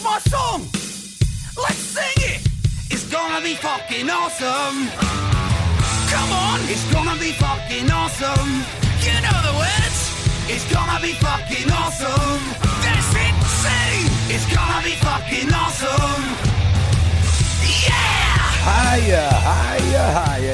my song. Let's sing it. It's gonna be fucking awesome. Come on, it's gonna be fucking awesome. You know the words. It's gonna be fucking awesome. That's insane. It's gonna be fucking awesome. Hiya,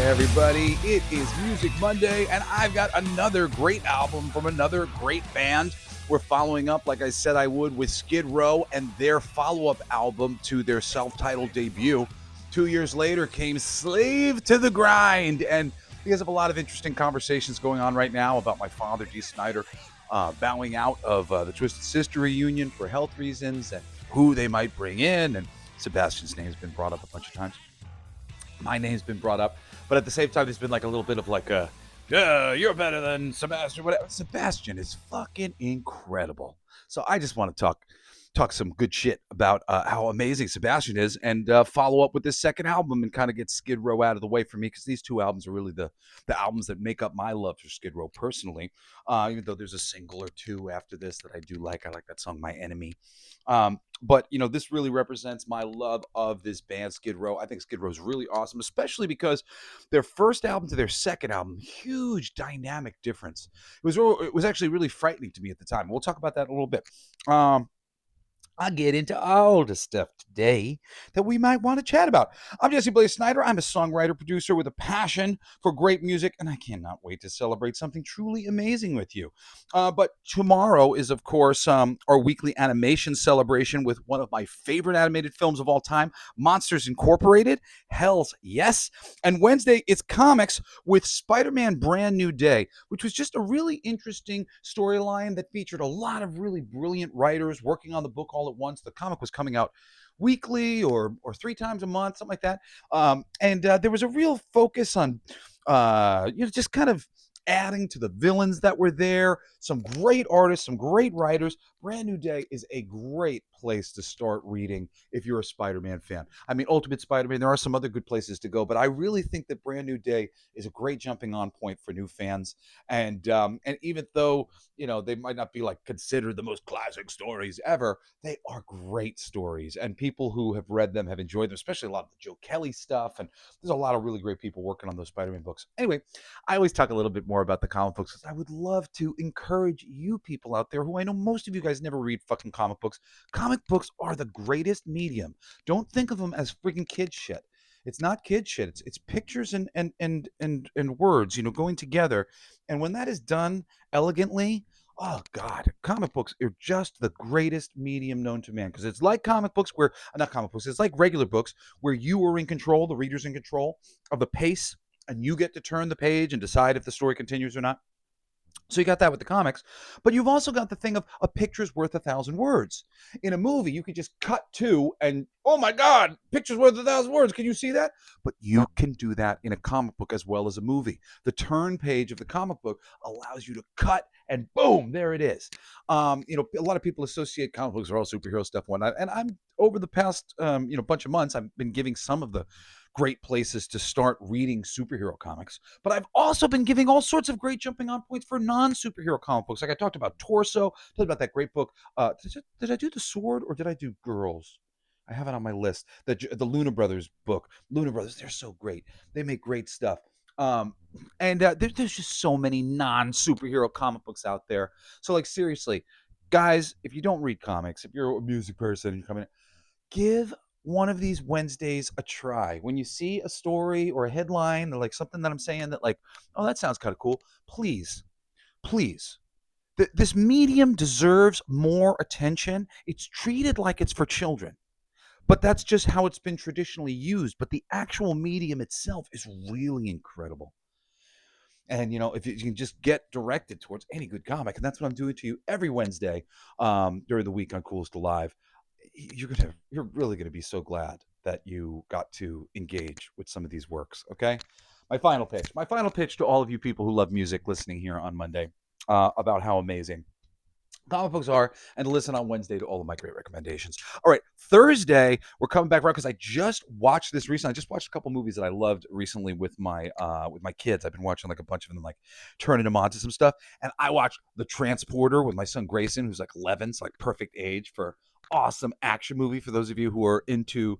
everybody. It is Music Monday, and I've got another great album from another great band. We're following up, like I said I would, with Skid Row and their follow-up album to their self-titled debut. 2 years later came Slave to the Grind, and because of a lot of interesting conversations going on right now about my father, D. Snider, bowing out of the Twisted Sister reunion for health reasons and who they might bring in, and Sebastian's name's been brought up a bunch of times. My name's been brought up, but at the same time, there's been like a little bit of like a, you're better than Sebastian, whatever. Sebastian is fucking incredible. So I just want to talk some good shit about how amazing Sebastian is, and follow up with this second album and kind of get Skid Row out of the way for me, because these two albums are really the albums that make up my love for Skid Row personally, even though there's a single or two after this that I do like. I like that song, My Enemy. But, you know, this really represents my love of this band, Skid Row. I think Skid Row is really awesome, especially because their first album to their second album, huge dynamic difference. It was actually really frightening to me at the time. We'll talk about that in a little bit. I'll get into all the stuff today that we might want to chat about. I'm Jesse Blaze Snider. I'm a songwriter, producer with a passion for great music, and I cannot wait to celebrate something truly amazing with you. But tomorrow is, of course, our weekly animation celebration with one of my favorite animated films of all time, Monsters Incorporated, Hell's Yes. And Wednesday, it's comics with Spider-Man Brand New Day, which was just a really interesting storyline that featured a lot of really brilliant writers working on the book all at once. The comic was coming out weekly or 3 times a month, something like that. And there was a real focus on, just kind of adding to the villains that were there. Some great artists, some great writers. Brand New Day is a great place to start reading if you're a Spider-Man fan. I mean, Ultimate Spider-Man, there are some other good places to go, but I really think that Brand New Day is a great jumping on point for new fans. And even though, you know, they might not be like considered the most classic stories ever, they are great stories, and people who have read them have enjoyed them, especially a lot of the Joe Kelly stuff. And there's a lot of really great people working on those Spider-Man books. Anyway, I always talk a little bit more about the comic books because I would love to encourage you people out there who I know most of you guys never read fucking comic books. Comic books are the greatest medium. Don't think of them as freaking kid shit. It's not kid shit. It's pictures and words, you know, going together. And when that is done elegantly, oh God, comic books are just the greatest medium known to man, because it's like comic books where, not comic books, it's like regular books where you are in control, the reader's in control of the pace, and you get to turn the page and decide if the story continues or not. So you got that with the comics, but you've also got the thing of a picture's worth 1,000 words. In a movie, you could just cut to and, oh my God, picture's worth 1,000 words. Can you see that? But you can do that in a comic book as well as a movie. The turn page of the comic book allows you to cut and boom, there it is. A lot of people associate comic books are all superhero stuff and whatnot. And I'm over the past, bunch of months, I've been giving some of the great places to start reading superhero comics, but I've also been giving all sorts of great jumping on points for non-superhero comic books. Like I talked about Torso, talked about that great book. Did I do The Sword or did I do Girls? I have it on my list. The Luna Brothers book. Luna Brothers, they're so great. They make great stuff. There's just so many non-superhero comic books out there. So like seriously, guys, if you don't read comics, if you're a music person and you come in, give one of these Wednesdays a try. When you see a story or a headline or like something that I'm saying that like, oh, that sounds kind of cool, please, this medium deserves more attention. It's treated like it's for children, but that's just how it's been traditionally used. But the actual medium itself is really incredible. And, you know, if you can just get directed towards any good comic, and that's what I'm doing to you every Wednesday during the week on Coolest Alive, you're really gonna be so glad that you got to engage with some of these works. Okay, my final pitch to all of you people who love music listening here on Monday about how amazing comic books are, and to listen on Wednesday to all of my great recommendations. All right, Thursday we're coming back around because I just watched this recently. I just watched a couple movies that I loved recently with my kids. I've been watching like a bunch of them, like turning them on to some stuff. And I watched The Transporter with my son Grayson, who's like 11, so like perfect age for awesome action movie for those of you who are into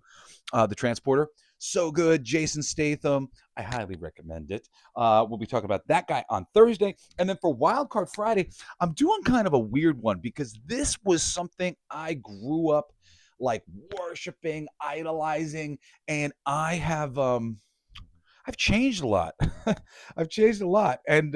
The Transporter. So good. Jason Statham. I highly recommend it. We'll be talking about that guy on Thursday. And then for Wildcard Friday, I'm doing kind of a weird one because this was something I grew up like worshiping, idolizing, and I've changed a lot. I've changed a lot, and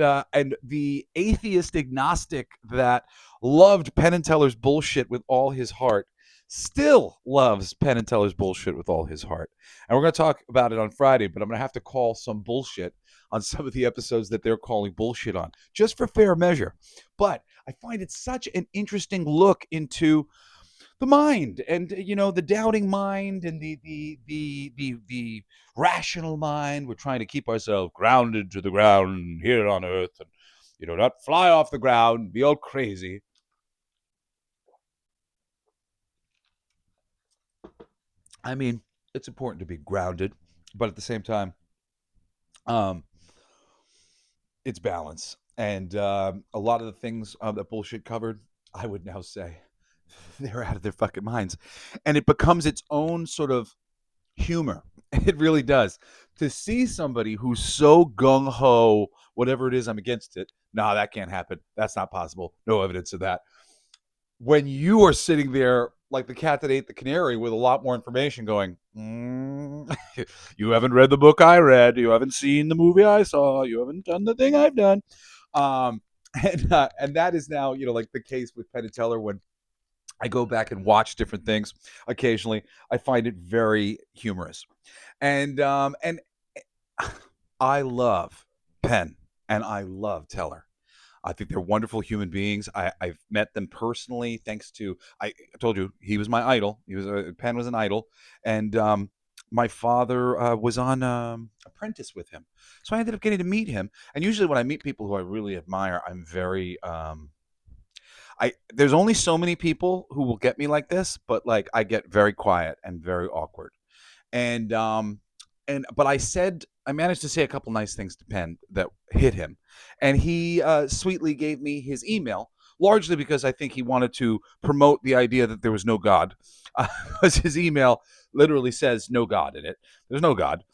the atheist agnostic that loved Penn and Teller's bullshit with all his heart still loves Penn and Teller's bullshit with all his heart. And we're going to talk about it on Friday, but I'm going to have to call some bullshit on some of the episodes that they're calling bullshit on, just for fair measure. But I find it such an interesting look into the mind, and the doubting mind, and the rational mind. We're trying to keep ourselves grounded to the ground here on earth, and not fly off the ground, be all crazy. I mean, it's important to be grounded, but at the same time, it's balance. And a lot of the things that bullshit covered, I would now say, they're out of their fucking minds, and it becomes its own sort of humor. It really does. To see somebody who's so gung ho, whatever it is, I'm against it. No, that can't happen. That's not possible. No evidence of that. When you are sitting there like the cat that ate the canary with a lot more information going, you haven't read the book I read. You haven't seen the movie I saw. You haven't done the thing I've done. And that is now, like the case with Penn and Teller when I go back and watch different things occasionally. I find it very humorous. And I love Penn and I love Teller. I think they're wonderful human beings. I've met them personally thanks to, I told you, he was my idol. Penn was an idol. And my father was on Apprentice with him. So I ended up getting to meet him. And usually when I meet people who I really admire, I'm very... there's only so many people who will get me like this, but like I get very quiet and very awkward. And but I managed to say a couple nice things to Penn that hit him. And he sweetly gave me his email, largely because I think he wanted to promote the idea that there was no God. Because his email literally says no God in it. There's no God.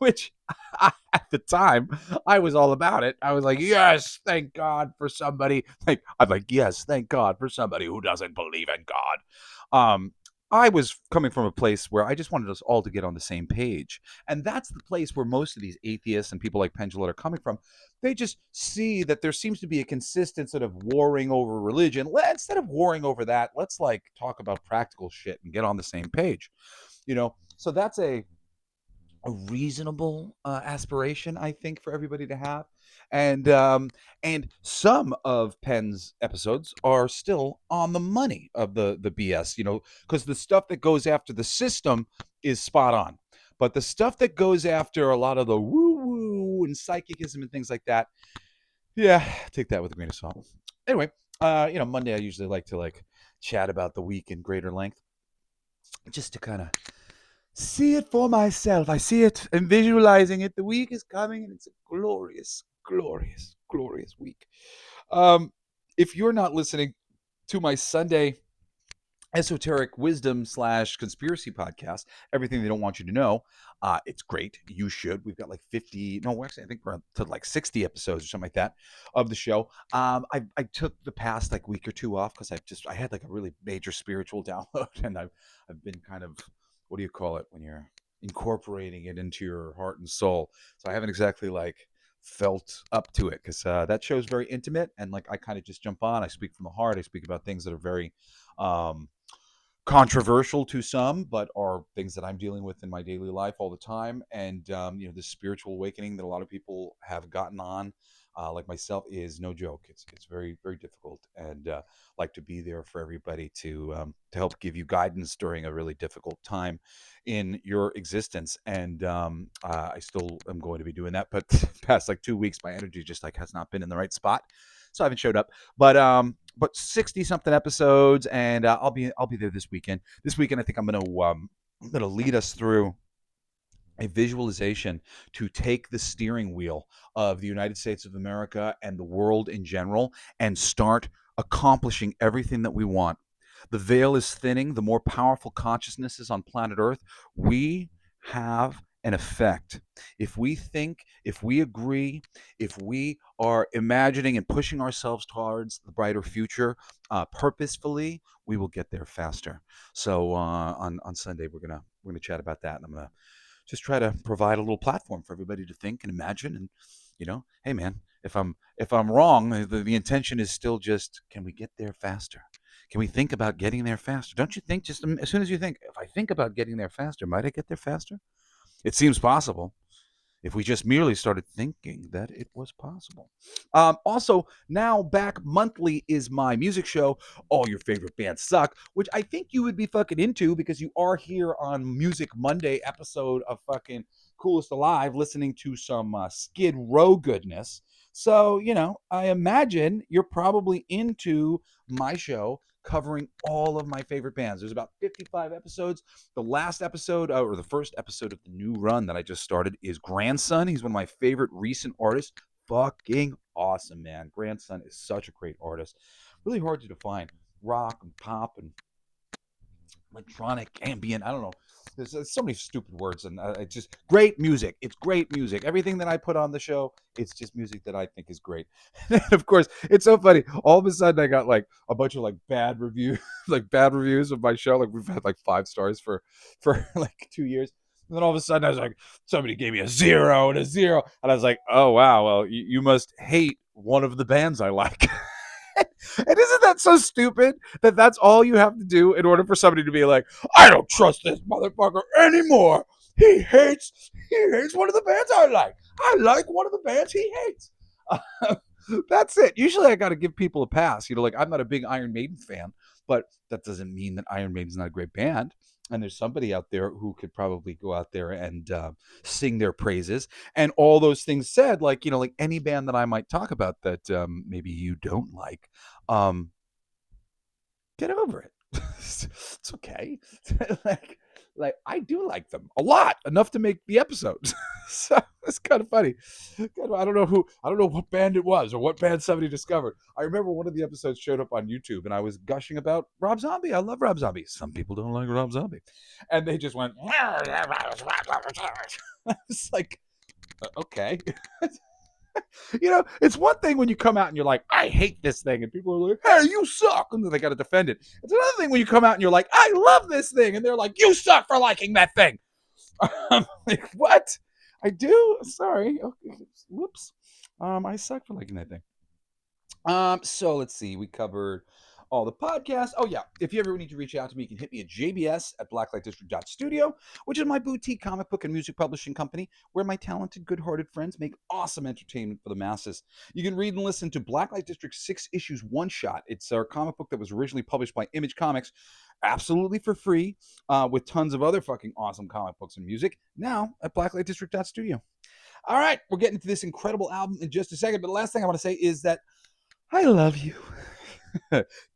Which at the time I was all about it. I was like, yes, thank God for somebody. I'm like, yes, thank God for somebody who doesn't believe in God. I was coming from a place where I just wanted us all to get on the same page. And that's the place where most of these atheists and people like Penn Jillette are coming from. They just see that there seems to be a consistent sort of warring over religion. Instead of warring over that, let's like talk about practical shit and get on the same page. So that's a reasonable aspiration, I think, for everybody to have. And some of Penn's episodes are still on the money of the BS, because the stuff that goes after the system is spot on. But the stuff that goes after a lot of the woo-woo and psychicism and things like that, yeah, take that with a grain of salt. Anyway, Monday I usually like to chat about the week in greater length, just to kind of see it for myself. I see it and visualizing it. The week is coming and it's a glorious, glorious, glorious week. If you're not listening to my Sunday esoteric wisdom / conspiracy podcast, Everything They Don't Want You to Know, it's great. You should. We've got like 50, no, actually I think we're up to like 60 episodes or something like that of the show. I took the past like week or two off because I had like a really major spiritual download, and I've been kind of, what do you call it when you're incorporating it into your heart and soul? So I haven't exactly like felt up to it, because that show is very intimate, and like I kind of just jump on. I speak from the heart. I speak about things that are very controversial to some, but are things that I'm dealing with in my daily life all the time. And this spiritual awakening that a lot of people have gotten on, like myself, is no joke. It's very, very difficult, and like to be there for everybody to help give you guidance during a really difficult time in your existence. And I still am going to be doing that, but past like 2 weeks, my energy just like has not been in the right spot, so I haven't showed up. But 60 something episodes, and I'll be there this weekend. This weekend, I think I'm gonna lead us through a visualization to take the steering wheel of the United States of America and the world in general and start accomplishing everything that we want. The veil is thinning. The more powerful consciousnesses on planet Earth, we have an effect. If we think, if we agree, if we are imagining and pushing ourselves towards the brighter future purposefully, we will get there faster. So on Sunday, we're gonna chat about that, and I'm gonna just try to provide a little platform for everybody to think and imagine. And hey man, if I'm wrong, the intention is still just, can we get there faster? Can we think about getting there faster? Don't you think, just as soon as you think, if I think about getting there faster, might I get there faster? It seems possible if we just merely started thinking that it was possible. Also, now back monthly is my music show, All Your Favorite Bands Suck, which I think you would be fucking into because you are here on Music Monday episode of fucking Coolest Alive listening to some Skid Row goodness. So, I imagine you're probably into my show covering all of my favorite bands. There's about 55 episodes. The last episode, or the first episode of the new run that I just started, is Grandson. He's one of my favorite recent artists. Fucking awesome, man. Grandson is such a great artist. Really hard to define. Rock and pop and electronic, ambient. I don't know. There's so many stupid words, and it's just great music. It's great music. Everything that I put on the show, it's just music that I think is great. And of course, it's so funny. All of a sudden, I got like a bunch of like bad reviews, like bad reviews of my show. Like we've had like 5 stars for like 2 years. And then all of a sudden, I was like, somebody gave me a 0 and a 0, and I was like, oh wow, well you must hate one of the bands I like. And isn't that so stupid that that's all you have to do in order for somebody to be like, I don't trust this motherfucker anymore. He hates one of the bands I like. I like one of the bands he hates. That's it. Usually I got to give people a pass. Like I'm not a big Iron Maiden fan, but that doesn't mean that Iron Maiden's not a great band. And there's somebody out there who could probably go out there and sing their praises. And all those things said, like any band that I might talk about that maybe you don't like, get over it. It's okay. like I do like them a lot, enough to make the episodes. So it's kind of funny. I don't know what band it was or what band somebody discovered. I remember one of the episodes showed up on YouTube and I was gushing about Rob Zombie. I love Rob Zombie. Some people don't like Rob Zombie. And they just went, I was like, okay. It's one thing when you come out and you're like, I hate this thing, and people are like, hey, you suck, and then they got to defend it. It's another thing when you come out and you're like, I love this thing, and they're like, you suck for liking that thing. I'm like, what? I do? Sorry. Okay. Whoops. I suck for liking that thing. So let's see. We covered all the podcasts. Oh yeah, if you ever need to reach out to me, you can hit me at jbs@blacklightdistrict.studio, which is my boutique comic book and music publishing company where my talented, good-hearted friends make awesome entertainment for the masses. You can read and listen to Blacklight District 6 Issues One Shot. It's our comic book that was originally published by Image Comics, absolutely for free, with tons of other fucking awesome comic books and music, now at blacklightdistrict.studio. All right, we're getting to this incredible album in just a second, but the last thing I want to say is that I love you.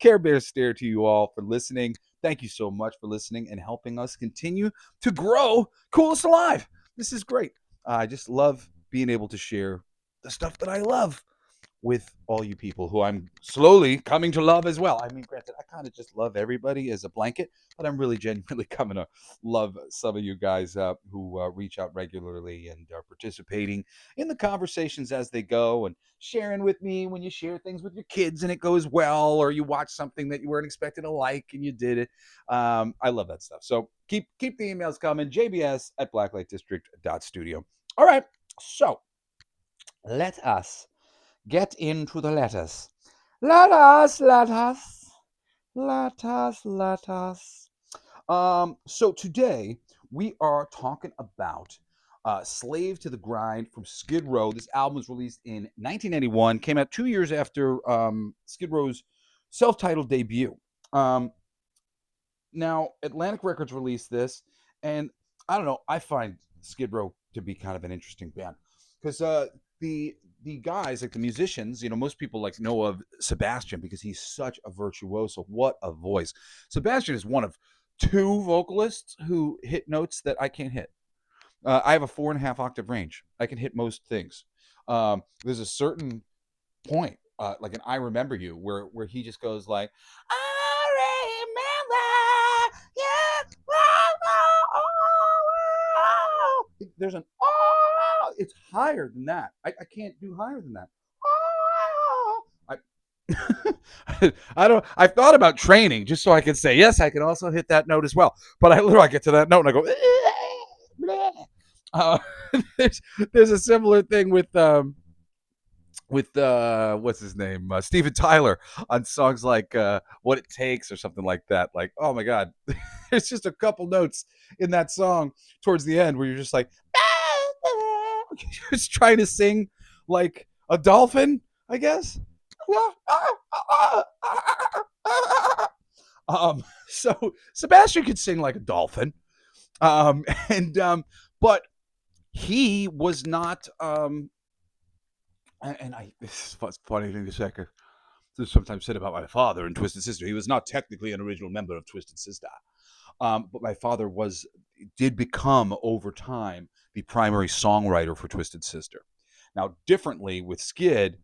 Care Bear stare to you all for listening. Thank you so much for listening and helping us continue to grow Coolest Alive. This is great. I just love being able to share the stuff that I love with all you people who I'm slowly coming to love as well. I mean, granted, I kind of just love everybody as a blanket, but I'm really genuinely coming to love some of you guys who reach out regularly and are participating in the conversations as they go and sharing with me when you share things with your kids and it goes well, or you watch something that you weren't expecting to like and you did it. I love that stuff. So keep the emails coming, jbs@blacklightdistrict.studio. All right, so let us get into the letters. Let us. So today we are talking about Slave to the Grind from Skid Row. This album was released in 1991, came out 2 years after Skid Row's self-titled debut. Now, Atlantic Records released this, and I don't know, I find Skid Row to be kind of an interesting band because the guys, like the musicians, most people like know of Sebastian because he's such a virtuoso. What a voice. Sebastian is one of 2 vocalists who hit notes that I can't hit. I have a 4.5 octave range. I can hit most things. There's a certain point, like an I Remember You, where he just goes like, I there's an ah. It's higher than that. I can't do higher than that. I don't. I've thought about training just so I can say yes. I can also hit that note as well. But I literally get to that note and I go. Uh, there's a similar thing with what's his name, Steven Tyler, on songs like "What It Takes" or something like that. Like, oh my god, there's just a couple notes in that song towards the end where you're just like, just trying to sing like a dolphin, I guess. So Sebastian could sing like a dolphin, and but he was not. And this is a funny thing to say. This is sometimes said about my father and Twisted Sister. He was not technically an original member of Twisted Sister, but my father did become over time the primary songwriter for Twisted Sister. Now, differently with Skid,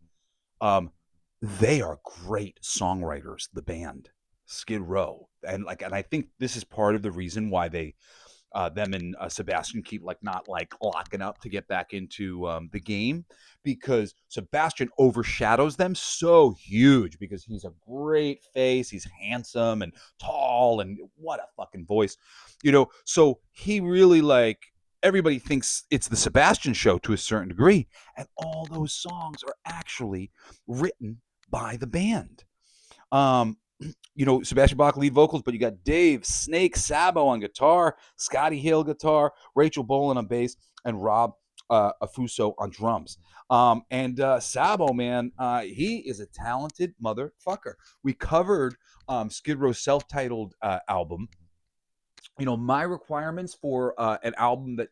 they are great songwriters. The band Skid Row, and I think this is part of the reason why them and Sebastian keep not locking up to get back into the game, because Sebastian overshadows them so huge because he's a great face, he's handsome and tall, and what a fucking voice, so he really everybody thinks it's the Sebastian show to a certain degree, and all those songs are actually written by the band. Sebastian Bach lead vocals, but you got Dave Snake Sabo on guitar, Scotty Hill guitar, Rachel Bolan on bass, and Rob Afuso on drums. And Sabo, man, he is a talented motherfucker. We covered Skid Row's self-titled album. My requirements for an album that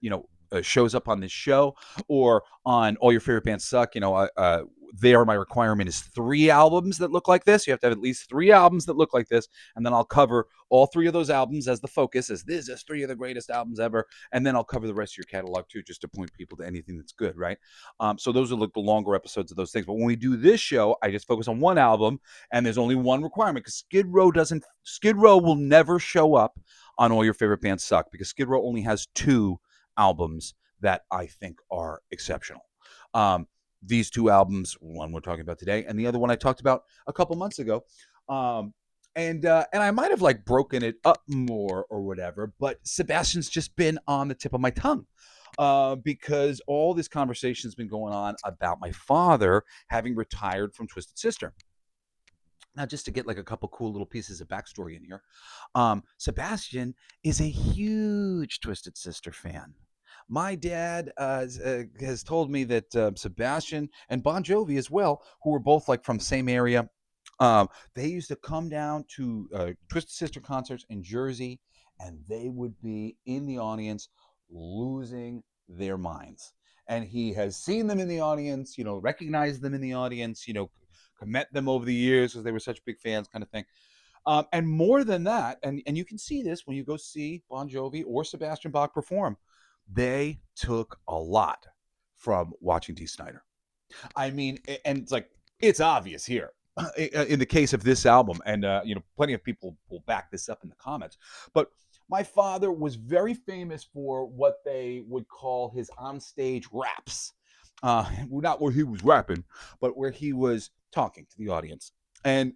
shows up on this show or on All Your Favorite Bands Suck, my requirement is 3 albums that look like this. You have to have at least 3 albums that look like this, and then I'll cover all 3 of those albums as the focus, as this is 3 of the greatest albums ever, and then I'll cover the rest of your catalog too, just to point people to anything that's good, right? So those are the longer episodes of those things. But when we do this show, I just focus on one album, and there's only one requirement, because Skid Row will never show up on All Your Favorite Bands Suck, because Skid Row only has 2 albums that I think are exceptional. These 2 albums, one we're talking about today, and the other one I talked about a couple months ago. And I might have broken it up more or whatever, but Sebastian's just been on the tip of my tongue, because all this conversation has been going on about my father having retired from Twisted Sister. Now, just to get a couple cool little pieces of backstory in here, Sebastian is a huge Twisted Sister fan. My dad has told me that Sebastian and Bon Jovi as well, who were both from the same area, they used to come down to Twisted Sister concerts in Jersey, and they would be in the audience losing their minds. And he has seen them in the audience, recognized them in the audience, met them over the years because they were such big fans, kind of thing. And more than that, and you can see this when you go see Bon Jovi or Sebastian Bach perform, they took a lot from watching Dee Snider. I mean, and it's obvious here in the case of this album, and plenty of people will back this up in the comments. But my father was very famous for what they would call his onstage raps. Not where he was rapping, but where he was talking to the audience. And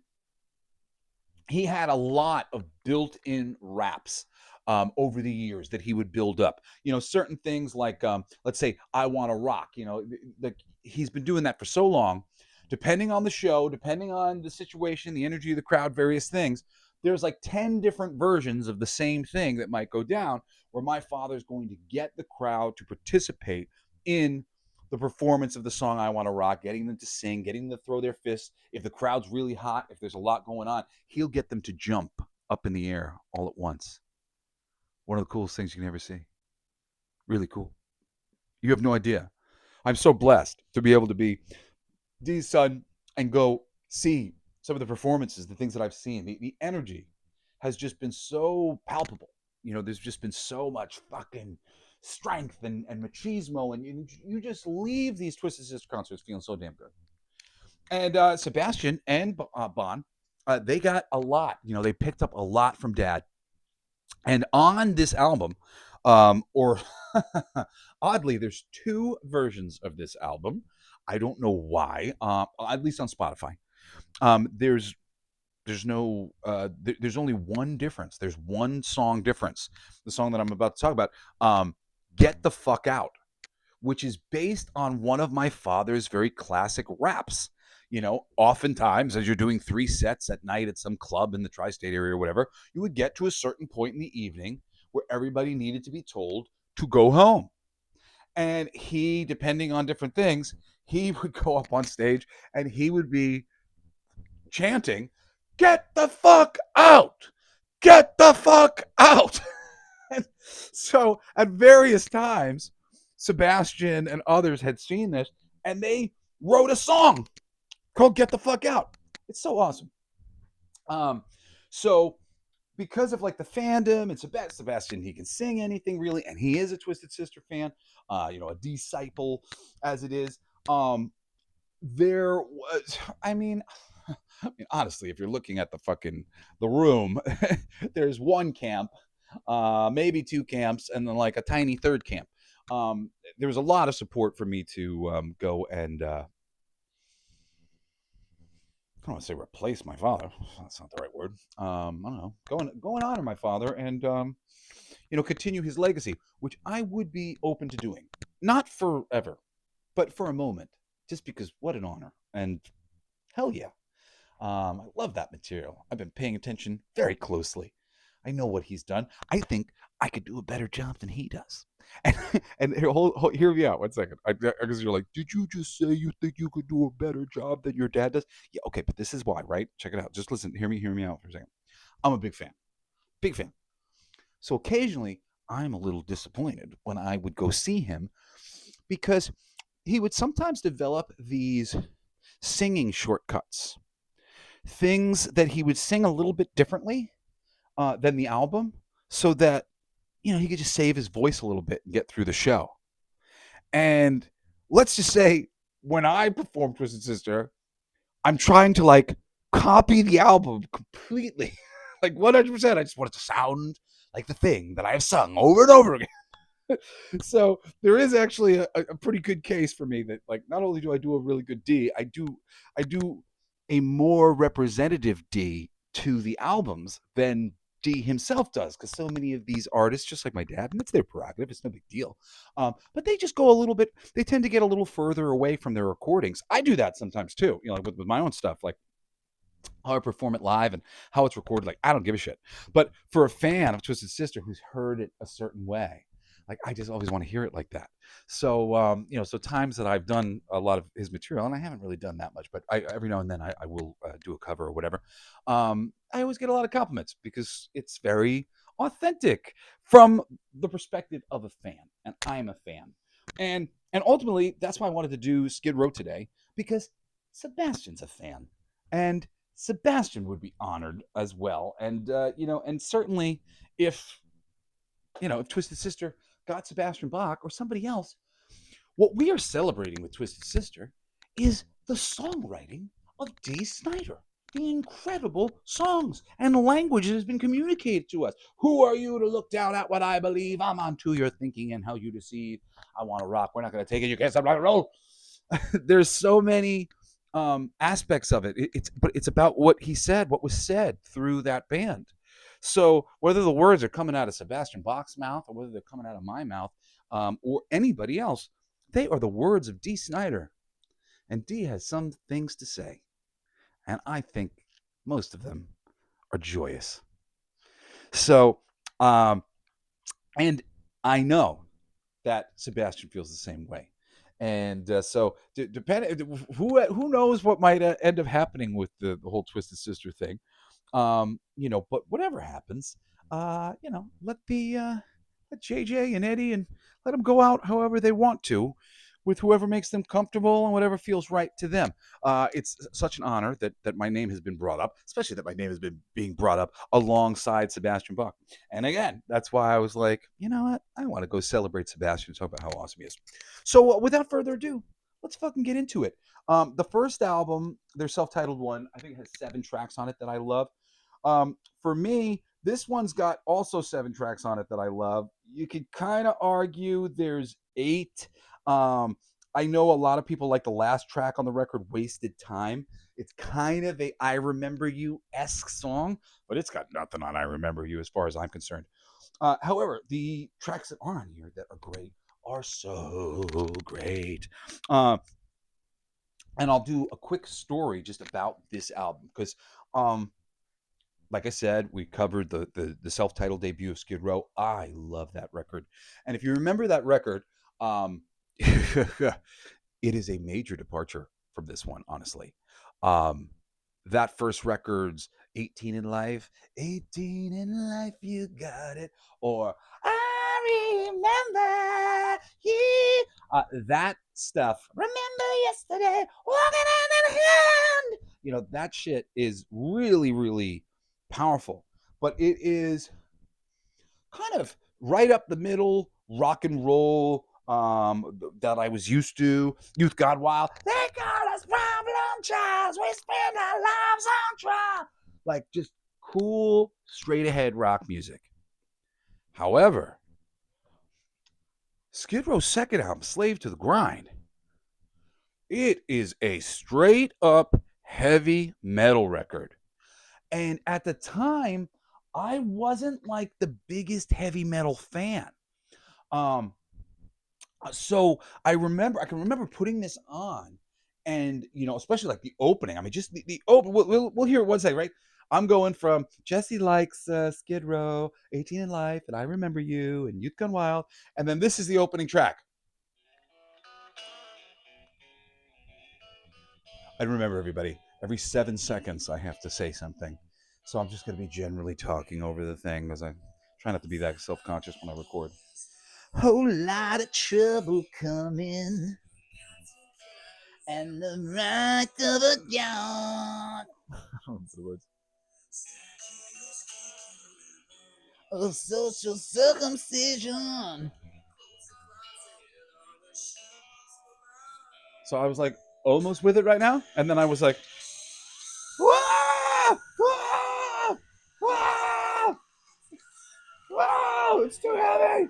he had a lot of built-in raps over the years that he would build up. Certain things like, let's say, I Want to Rock. He's been doing that for so long. Depending on the show, depending on the situation, the energy of the crowd, various things, there's 10 different versions of the same thing that might go down, where my father's going to get the crowd to participate in the performance of the song I Want to Rock, getting them to sing, getting them to throw their fists. If the crowd's really hot, if there's a lot going on, he'll get them to jump up in the air all at once. One of the coolest things you can ever see. Really cool. You have no idea. I'm so blessed to be able to be Dee's son and go see some of the performances, the things that I've seen. The energy has just been so palpable. There's just been so much fucking strength and machismo, and you just leave these Twisted Sister concerts feeling so damn good. And Sebastian and Bon, they got a lot. They picked up a lot from Dad. And on this album, Or oddly, there's two versions of this album. I don't know why. At least on Spotify. There's only one difference. There's one song difference. The song that I'm about to talk about, "Get the Fuck Out," which is based on one of my father's very classic raps. Oftentimes, as you're doing 3 sets at night at some club in the tri-state area or whatever, you would get to a certain point in the evening where everybody needed to be told to go home. And he, depending on different things, he would go up on stage and he would be chanting, "Get the fuck out! Get the fuck out!" And so at various times, Sebastian and others had seen this and they wrote a song called "Get the Fuck Out." It's so awesome. So because of like the fandom and Sebastian, he can sing anything really, and he is a Twisted Sister fan, a disciple as it is. There was, honestly, if you're looking at the room, there's one camp, maybe two camps, and then like a tiny third camp. There was a lot of support for me to go and I don't want to say replace my father. That's not the right word. I don't know. Go and honor my father and continue his legacy, which I would be open to doing. Not forever, but for a moment, just because what an honor. And hell yeah. I love that material. I've been paying attention very closely. I know what he's done. I think I could do a better job than he does. And hear me out 1 second. Because you're like, did you just say you think you could do a better job than your dad does? Yeah, okay, but this is why, right? Check it out. Just listen. Hear me out for a second. I'm a big fan. Big fan. So occasionally, I'm a little disappointed when I would go see him because he would sometimes develop these singing shortcuts, things that he would sing a little bit differently than the album, so that he could just save his voice a little bit and get through the show. And let's just say, when I perform Twisted Sister, I'm trying to like copy the album completely, like 100%. I just want it to sound like the thing that I have sung over and over again. So there is actually a pretty good case for me that, like, not only do I do a really good D, I do a more representative D to the albums than D himself does, because so many of these artists, just like my dad, and it's their prerogative, it's no big deal, but they just go a little bit, they tend to get a little further away from their recordings. I do that sometimes too, with my own stuff, like how I perform it live and how it's recorded. Like, I don't give a shit. But for a fan of Twisted Sister who's heard it a certain way, like, I just always want to hear it like that. So, so times that I've done a lot of his material, and I haven't really done that much, but every now and then I will do a cover or whatever. I always get a lot of compliments because it's very authentic from the perspective of a fan, and I'm a fan. And ultimately, that's why I wanted to do Skid Row today, because Sebastian's a fan, and Sebastian would be honored as well. And and certainly if Twisted Sister got Sebastian Bach or somebody else, what we are celebrating with Twisted Sister is the songwriting of Dee Snider. The incredible songs and language that has been communicated to us. Who are you to look down at what I believe? I'm onto your thinking and how you deceive. I want to rock. We're not going to take it. You can't stop rock and roll. There's so many aspects of it. But it's about what he said, what was said through that band. So whether the words are coming out of Sebastian Bach's mouth or whether they're coming out of my mouth or anybody else, they are the words of Dee Snider. And Dee has some things to say. And I think most of them are joyous. So, and I know that Sebastian feels the same way. And so, depending, who knows what might end up happening with the whole Twisted Sister thing, but whatever happens, let JJ and Eddie and let them go out however they want to, with whoever makes them comfortable and whatever feels right to them. It's such an honor that my name has been brought up, especially that my name has been being brought up alongside Sebastian Bach. And again, that's why I was like, you know what? I want to go celebrate Sebastian and talk about how awesome he is. So without further ado, let's fucking get into it. The first album, their self-titled one, I think it has 7 tracks on it that I love. For me, this one's got also 7 tracks on it that I love. you could kind of argue there's 8. I know a lot of people like the last track on the record, Wasted Time. It's kind of a I Remember You-esque song, but it's got nothing on I Remember You as far as I'm concerned. However, the tracks that are on here that are great are so great. Uh, and I'll do a quick story just about this album because, like I said, we covered the self-titled debut of Skid Row. I love that record, and if you remember that record, it is a major departure from this one, honestly. Um, that first record's 18 in life, 18 in life, you got it, or I remember you. That stuff, remember yesterday, walking hand in hand. That shit is really, really powerful, but it is kind of right up the middle rock and roll that I was used to. Youth Gone Wild. They call us problem childs. We spend our lives on trial. Like just cool, straight ahead rock music. However, Skid Row's second album, Slave to the Grind, it is a straight up heavy metal record. And at the time, I wasn't like the biggest heavy metal fan. Um, so I can remember putting this on, and especially like the opening. I mean, just the open. We'll hear it one second, right? I'm going from Jesse likes Skid Row, 18 in Life, and I Remember You, and Youth Gone Wild, and then this is the opening track. And remember, everybody, every 7 seconds I have to say something, so I'm just going to be generally talking over the thing because I try not to be that self-conscious when I record. Whole lot of trouble coming, and the right of a gun. The words. Of social circumcision. So I was like almost with it right now, and then I was like, whoa, whoa, whoa, whoa, it's too heavy.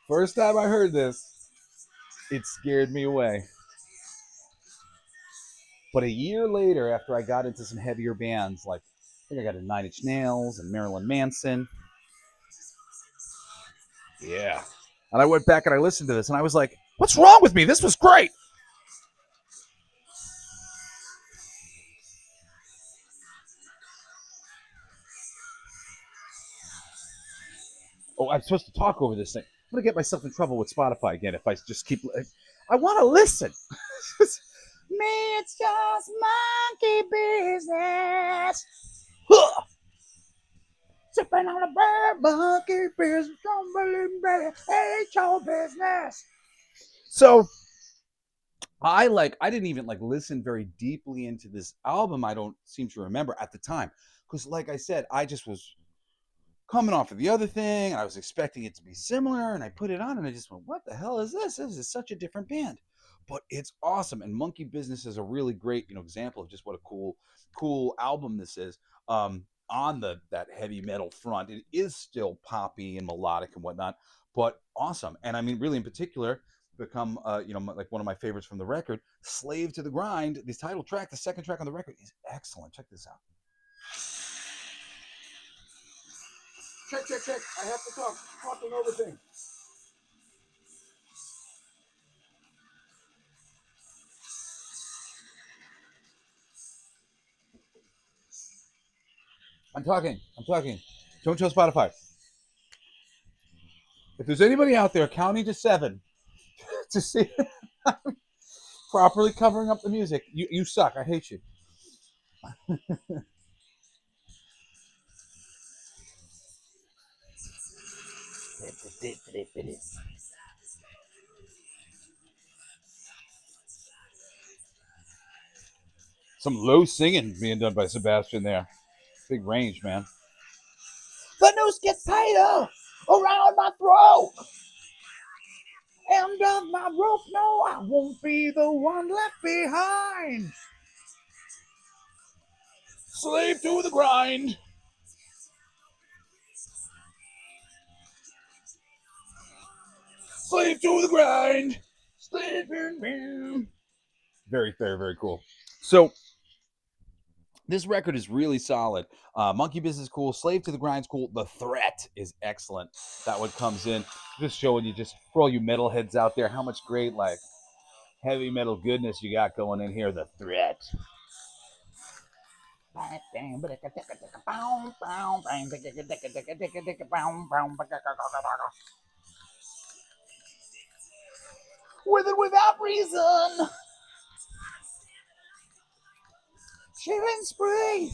First time I heard this, it scared me away. But a year later, after I got into some heavier bands, like I think I got into 9 Inch Nails and Marilyn Manson. Yeah. And I went back and I listened to this and I was like, what's wrong with me? This was great. Oh, I'm supposed to talk over this thing. I'm going to get myself in trouble with Spotify again if I just keep. I want to listen. Me, it's just monkey business. Huh. Sipping on a bird, monkey business. Don't believe me. Ain't your business. So I didn't even listen very deeply into this album. I don't seem to remember at the time because, like I said, I just was coming off of the other thing and I was expecting it to be similar, and I put it on and I just went, what the hell is this? This is such a different band, but it's awesome. And Monkey Business is a really great example of just what a cool album this is. On that heavy metal front, it is still poppy and melodic and whatnot, but awesome. And I mean, really in particular, become like one of my favorites from the record, Slave to the Grind. This title track, the second track on the record, is excellent. Check this out. Check. I have to talk. Talking over things. I'm talking. Don't tell Spotify. If there's anybody out there counting to 7 to see properly covering up the music, you suck. I hate you. Some low singing being done by Sebastian there. Big range, man. The noose gets tighter around my throat. End of my rope, no, I won't be the one left behind. Slave to the grind. Slave to the grind. Slave. Very, very, very cool. So this record is really solid. Monkey Business is cool. Slave to the Grind's cool. The Threat is excellent. That one comes in. Just showing you, just for all you metalheads out there, how much great, like, heavy metal goodness you got going in here. The Threat. With it without reason. Shivering spree.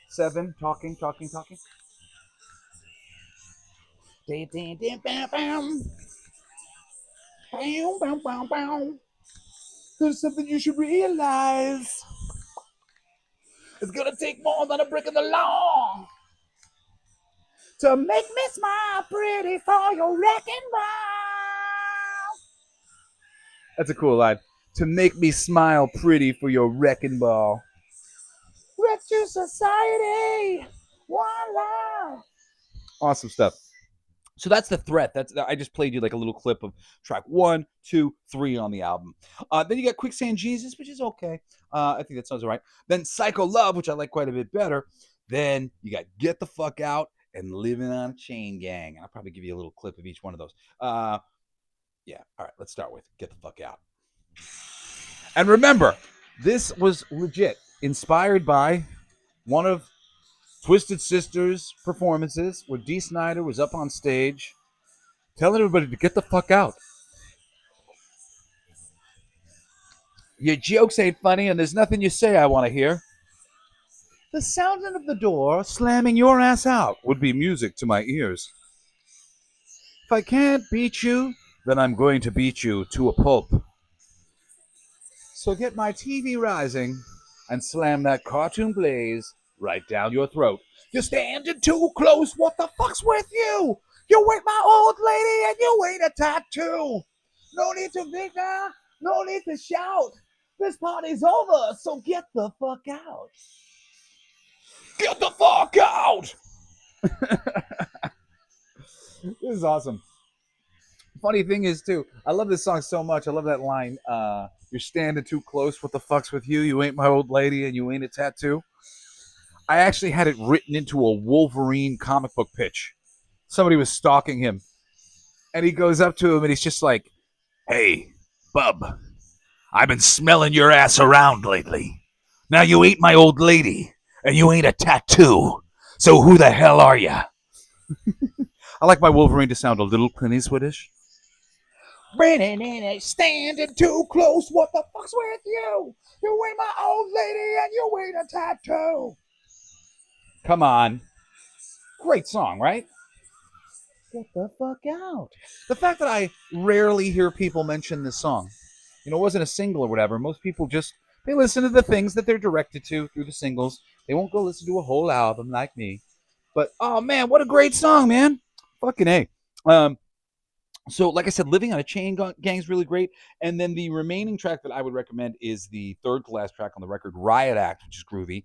Seven, talking. There's something you should realize. It's gonna take more than a brick in the law to make me smile pretty for your wrecking ball. That's a cool line. To make me smile pretty for your wrecking ball. Rescue society. One love. Awesome stuff. So that's The Threat. I just played you like a little clip of track 1, 2, 3 on the album. Then you got Quicksand Jesus, which is okay. I think that sounds all right. Then Psycho Love, which I like quite a bit better. Then you got Get the Fuck Out and Living on a Chain Gang. I'll probably give you a little clip of each one of those. Yeah, all right, let's start with Get the Fuck Out. And remember, this was legit inspired by one of Twisted Sister's performances where Dee Snider was up on stage telling everybody to get the fuck out. Your jokes ain't funny and there's nothing you say I want to hear. The sounding of the door slamming your ass out would be music to my ears. If I can't beat you, then I'm going to beat you to a pulp. So get my TV rising and slam that cartoon Blaze right down your throat. You're standing too close. What the fuck's with you? You ain't my old lady and you ain't a tattoo. No need to vigor. No need to shout. This party's over, so get the fuck out. Get the fuck out! This is awesome. Funny thing is, too, I love this song so much. I love that line. You're standing too close. What the fuck's with you? You ain't my old lady and you ain't a tattoo. I actually had it written into a Wolverine comic book pitch. Somebody was stalking him. And he goes up to him and he's just like, "Hey, bub, I've been smelling your ass around lately. Now you ain't my old lady and you ain't a tattoo. So who the hell are you?" I like my Wolverine to sound a little Clint Eastwoodish. Standing too close. What the fuck's with you? You ain't my old lady and you ain't a tattoo. Come on. Great song, right? Get the fuck out. The fact that I rarely hear people mention this song. You know, it wasn't a single or whatever. Most people they listen to the things that they're directed to through the singles. They won't go listen to a whole album like me. But, oh man, what a great song, man. Fucking A. So, like I said, Living on a Chain Gang is really great. And then the remaining track that I would recommend is the third to last track on the record, Riot Act, which is groovy.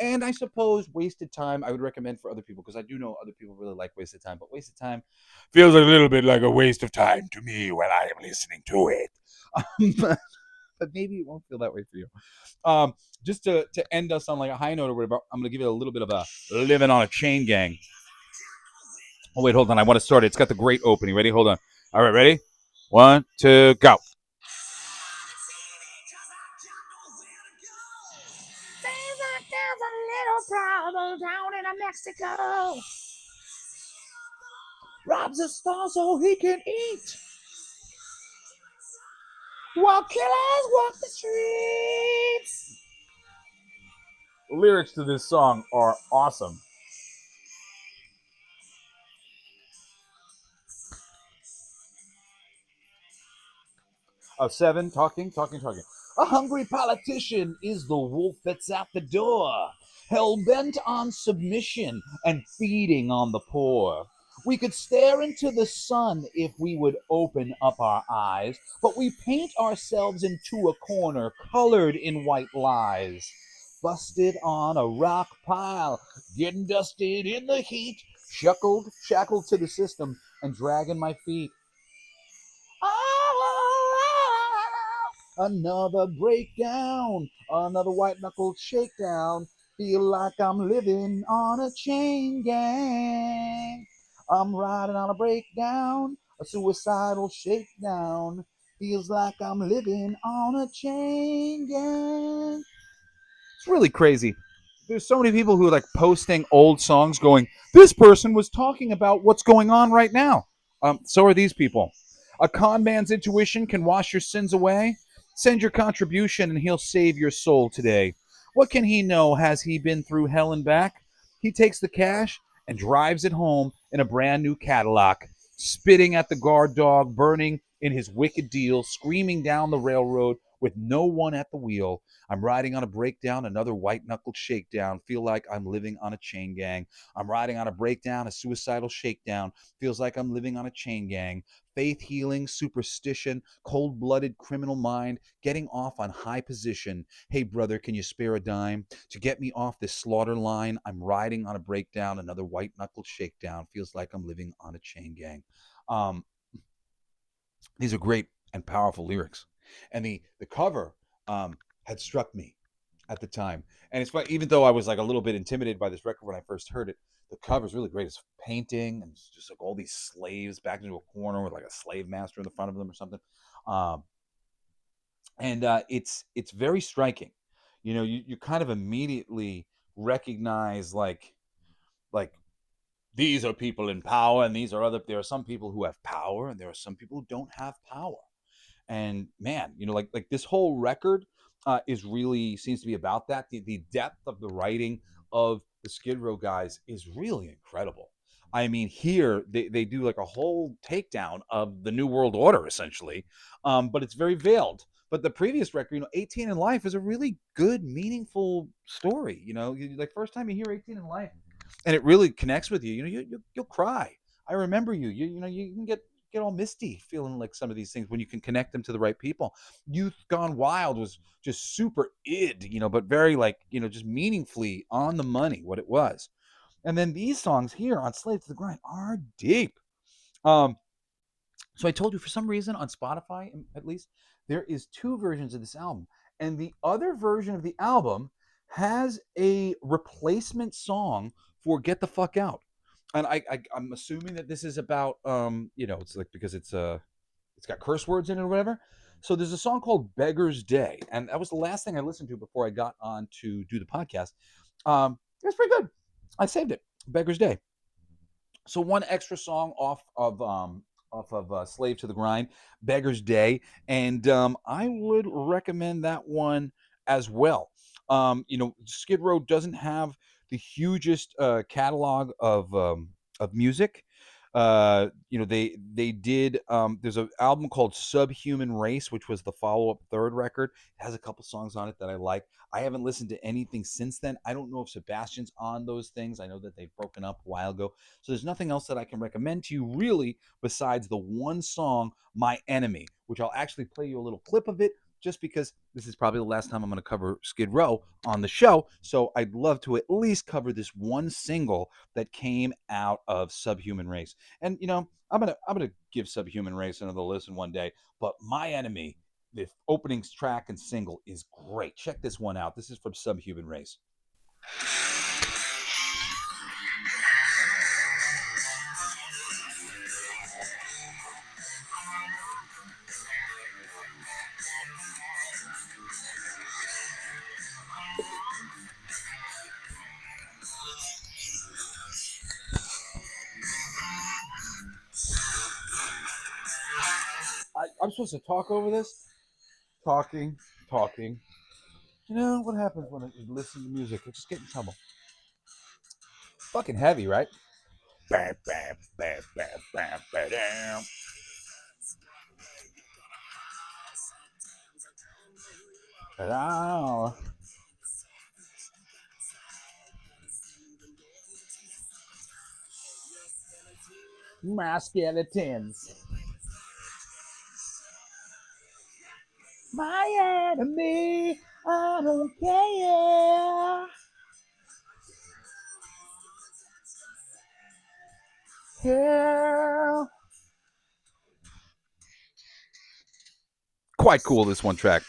And I suppose Wasted Time I would recommend for other people because I do know other people really like Wasted Time. But Wasted Time feels a little bit like a waste of time to me when I am listening to it. But maybe it won't feel that way for you. Just to end us on like a high note or whatever, I'm going to give it a little bit of a Living on a Chain Gang. Oh, wait, hold on. I want to start it. It's got the great opening. Ready? Hold on. All right, ready? 1, 2, go. Seems like there's a little problem down in Mexico. Robs a store so he can eat, while killers walk the streets. The lyrics to this song are awesome. Of 7, talking. A hungry politician is the wolf that's at the door, hell-bent on submission and feeding on the poor. We could stare into the sun if we would open up our eyes, but we paint ourselves into a corner colored in white lies. Busted on a rock pile, getting dusted in the heat, shackled to the system, and dragging my feet. Another breakdown, another white knuckled shakedown. Feel like I'm living on a chain gang. I'm riding on a breakdown, a suicidal shakedown. Feels like I'm living on a chain gang. It's really crazy. There's so many people who are like posting old songs going, this person was talking about what's going on right now. So are these people. A con man's intuition can wash your sins away. Send your contribution and he'll save your soul today. What can he know? Has he been through hell and back? He takes the cash and drives it home in a brand new Cadillac, spitting at the guard dog, burning in his wicked deal, screaming down the railroad with no one at the wheel. I'm riding on a breakdown, another white knuckled shakedown. Feel like I'm living on a chain gang. I'm riding on a breakdown, a suicidal shakedown. Feels like I'm living on a chain gang. Faith healing, superstition, cold blooded criminal mind, getting off on high position. Hey, brother, can you spare a dime to get me off this slaughter line? I'm riding on a breakdown, another white knuckled shakedown. Feels like I'm living on a chain gang. Um, these are great and powerful lyrics. And the cover had struck me at the time. And it's funny, even though I was like a little bit intimidated by this record when I first heard it, the cover is really great. It's painting and it's just like all these slaves backed into a corner with like a slave master in the front of them or something. Um, and it's very striking. You know, you kind of immediately recognize like these are people in power and these are other there are some people who have power and there are some people who don't have power. And man, you know, like this whole record is really seems to be about that. The depth of the writing of the Skid Row guys is really incredible. I mean, here they do like a whole takedown of the New World Order essentially, but it's very veiled. But the previous record, you know, 18 in Life is a really good, meaningful story. You know, like first time you hear 18 in Life, and it really connects with you. You know, you'll cry. I remember you. You know, you can get all misty feeling like some of these things when you can connect them to the right people. Youth Gone Wild was just super id, you know, but very like, you know, just meaningfully on the money what it was. And then these songs here on Slave to the Grind are deep. Um, so I told you for some reason on Spotify, at least, there is two versions of this album. And the other version of the album has a replacement song for Get the Fuck Out. And I'm assuming that this is about you know, it's like because it's got curse words in it or whatever. So there's a song called Beggar's Day, and that was the last thing I listened to before I got on to do the podcast. It was pretty good. I saved it. Beggar's Day. So one extra song off of Slave to the Grind, Beggar's Day, and I would recommend that one as well. You know, Skid Row doesn't have the hugest catalog of music. You know, they did. There's an album called Subhuman Race, which was the follow up third record. It has a couple songs on it that I like. I haven't listened to anything since then. I don't know if Sebastian's on those things. I know that they've broken up a while ago. So there's nothing else that I can recommend to you really besides the one song, My Enemy, which I'll actually play you a little clip of it just because this is probably the last time I'm going to cover Skid Row on the show. So I'd love to at least cover this one single that came out of Subhuman Race. And you know, I'm gonna give Subhuman Race another listen one day. But My Enemy, the opening track and single, is great. Check this one out. This is from Subhuman Race. I'm supposed to talk over this? Talking, talking. You know what happens when you listen to music? I just get in trouble. Fucking heavy, right? Bam, bam, bam, bam, bam, bam, bam. Wow. My skeletons. My enemy, I don't care. Yeah. Quite cool, this one track.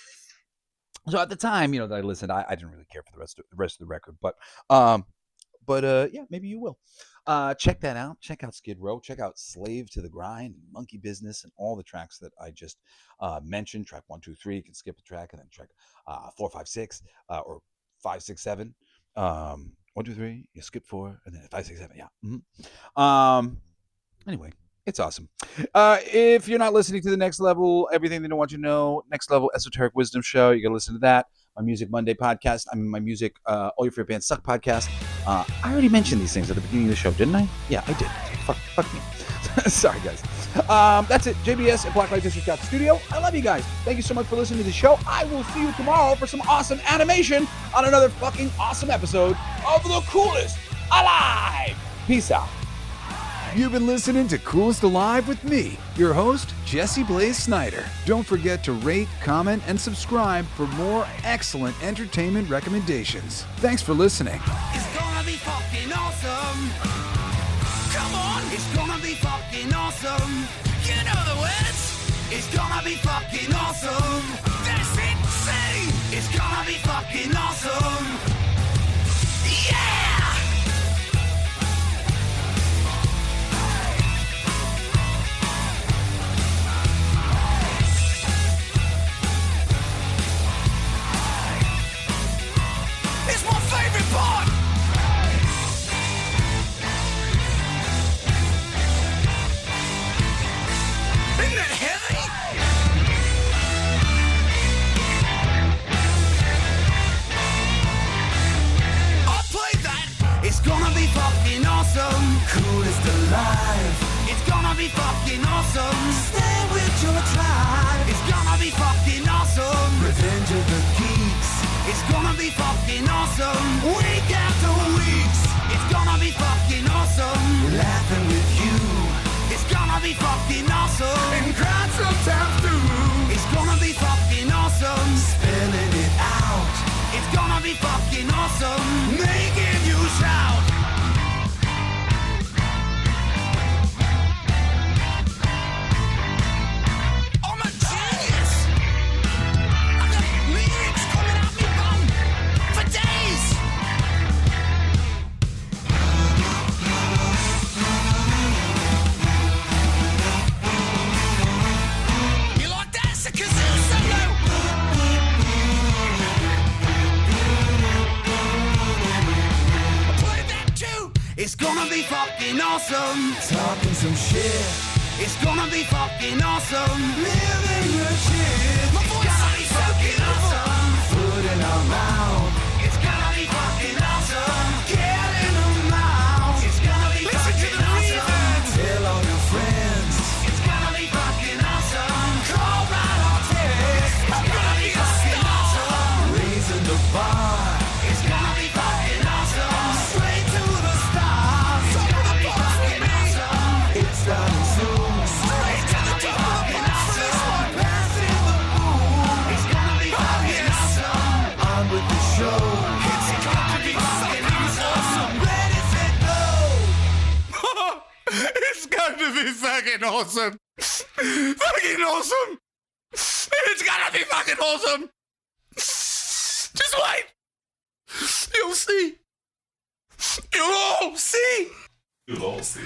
So at the time, that I listened, I didn't really care for the rest of the record, but yeah, maybe you will. Check that out. Check out Skid Row. Check out Slave to the Grind, Monkey Business, and all the tracks that I just mentioned. Track 1, 2, 3. You can skip a track, and then track 4, 5, 6, or 5, 6, 7. 1, 2, 3. You skip 4, and then 5, 6, 7. Yeah. Mm-hmm. Anyway, it's awesome. If you're not listening to the Next Level, Everything They Don't Want You to Know, Next Level Esoteric Wisdom Show, you got to listen to that. My Music Monday podcast. My music, All Your Favorite Bands Suck podcast. I already mentioned these things at the beginning of the show, didn't I? Yeah, I did. Fuck me. Sorry, guys. That's it. JBS at Blacklight District Studio. I love you guys. Thank you so much for listening to the show. I will see you tomorrow for some awesome animation on another fucking awesome episode of The Coolest Alive. Peace out. You've been listening to Coolest Alive with me, your host, Jesse Blaze Snider. Don't forget to rate, comment, and subscribe for more excellent entertainment recommendations. Thanks for listening. It's gonna be fucking awesome. Come on, it's gonna be fucking awesome. You know the words. It's gonna be fucking awesome. That's it, say. It's gonna be fucking awesome. Yeah! It's my favorite part! Isn't it heavy? I'll play that! It's gonna be fucking awesome! Coolest alive! It's gonna be fucking awesome! Stay with your tribe! It's gonna be fucking awesome! Revenge of the Geeks! It's gonna be fucking awesome! Week after weeks! It's gonna be fucking awesome! Laughing with you! It's gonna be fucking awesome! And cry sometimes too! It's gonna be fucking awesome! Spelling it out! It's gonna be fucking awesome! Making you shout! I'm a genius! I got lyrics coming out me bum for days! You like that? It's a kazoo solo! I played that too! It's gonna be fucking awesome! Talking some shit! It's gonna be fucking awesome! Living your shit! My voice is fucking awesome! Food in our mouth! It's gonna be fucking awesome! Get in the mouth! It's gonna be fucking awesome! Tell all your friends! It's gonna be fucking awesome! Call right or text! It's gonna be fucking awesome! Raising the bar! It's gonna be fucking awesome! Straight to the stars! It's gonna be fucking awesome! It's starting soon! Straight to the top! Awesome! Passing the moon! It's gonna be fucking awesome! On with the show! It's gonna be fucking awesome! Ready, set, go! It's going to be fucking awesome! Fucking awesome! It's gonna be fucking awesome! Just wait! You'll see! You'll all see! You'll all see.